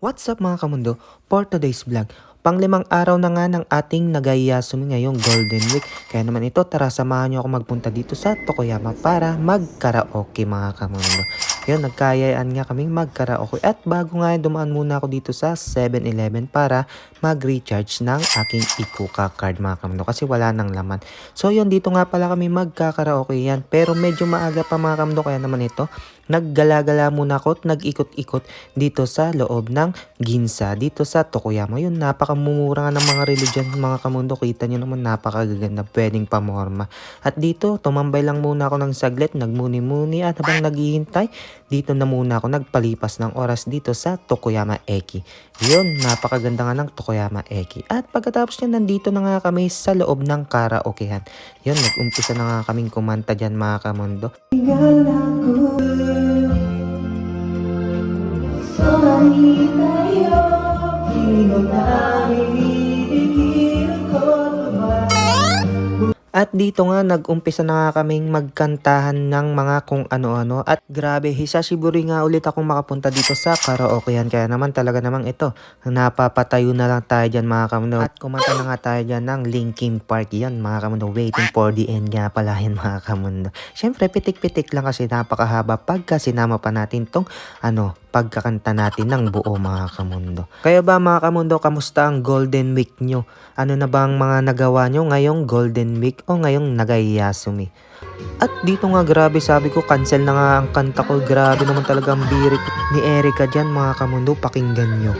What's up mga kamundo? For today's vlog, panglimang araw na nga ng ating Nagayasumi ngayong Golden Week. Kaya naman ito, tara samahan nyo ako magpunta dito sa Tokoyama para mag-karaoke mga kamundo. Yun, nagkayaan nga kaming mag-karaoke. At bago nga dumaan muna ako dito sa 7-Eleven para mag-recharge ng aking Ikuka card mga kamundo kasi wala nang laman. So yun, dito nga pala kami magkakaraoke yan. Pero medyo maaga pa mga kamundo kaya naman ito, naggala-gala muna ako at nag-ikot-ikot dito sa loob ng Ginza, dito sa Tokoyama. Yun, napakamumura nga ng mga religion mga kamundo. Kita nyo naman, napakagaganda, pwedeng pamorma. At dito, tumambay lang muna ako ng saglit, nagmuni-muni at habang naghihintay, dito na muna ako nagpalipas ng oras dito sa Tokoyama Eki. Yun, napakaganda nga ng Tokoyama Eki. At pagkatapos nyo, nandito na nga kami sa loob ng karaokehan. Yun, nag-umpisa na nga kaming kumanta dyan mga kamundo. At dito nga nag-umpisa na nga kaming magkantahan ng mga kung ano-ano. At grabe, hisashiburi nga ulit akong makapunta dito sa karaokehan. Kaya naman talaga namang ito, napapatayo na lang tayo dyan mga kamundo. At kumanta na nga tayo dyan ng Linkin Park. Yan mga kamundo, waiting for the end nga pala yan mga kamundo. Siyempre pitik-pitik lang kasi napakahaba pagka sinama pa natin tong pagkakanta natin ng buo mga kamundo. Kaya ba mga kamundo, kamusta ang Golden Week nyo? Ano na bang mga nagawa nyo ngayong Golden Week o ngayong Nagayasumi? At dito nga grabe, sabi ko cancel na nga ang kanta ko. Grabe naman talaga ang birik ni Erica dyan mga kamundo, pakinggan nyo.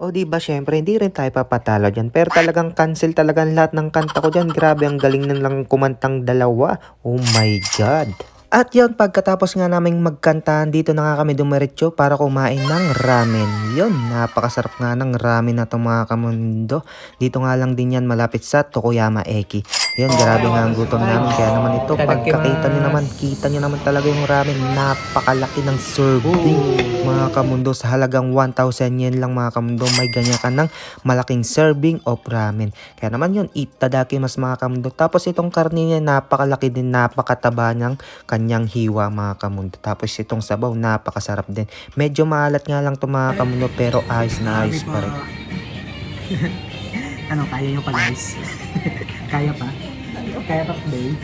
O diba syempre hindi rin tayo papatalo dyan, pero talagang cancel talagang lahat ng kanta ko dyan. Grabe, ang galing nilang kumantang dalawa. Oh my god. At yun, pagkatapos nga naming magkantahan, dito na nga kami dumiretso para kumain ng ramen. Yun, napakasarap nga ng ramen na itong mga kamundo. Dito nga lang din yan malapit sa Tokoyama Eki. Yun, grabe nga ang gutom namin. Kaya naman ito, pagkakita nyo naman, kita nyo naman talaga yung ramen. Napakalaki ng serving mga kamundo. Sa halagang 1,000 yen lang mga kamundo, may ganyan ka ng malaking serving of ramen. Kaya naman yun, itadakimasu mga kamundo. Tapos itong karne niya, napakalaki din, napakataba ng kanyang hiwa mga kamundo. Tapos itong sabaw, napakasarap din. Medyo maalat nga lang ito mga kamundo, pero ayos na ayos pa rin. Kaya nyo pa guys? Kaya pa? Kaya pa today?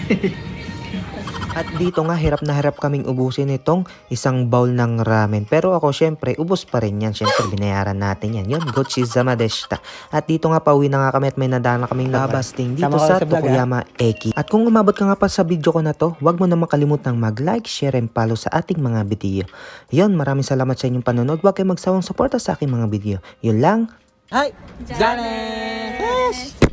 At dito nga, hirap na hirap kaming ubusin itong isang bowl ng ramen. Pero ako, syempre, ubos pa rin yan. Syempre, binayaran natin yan. Yun, gochizama deshita. At dito nga, pauwi na nga kami at may nadaan na kaming nabasting dito sa Tokoyama Eki. At kung umabot ka nga pa sa video ko na to, huwag mo na makalimutang mag-like, share, and follow sa ating mga video. Yun, maraming salamat sa inyong panonood. Huwag kayong magsawang suporta sa aking mga video. Yun lang. Hi! Janet!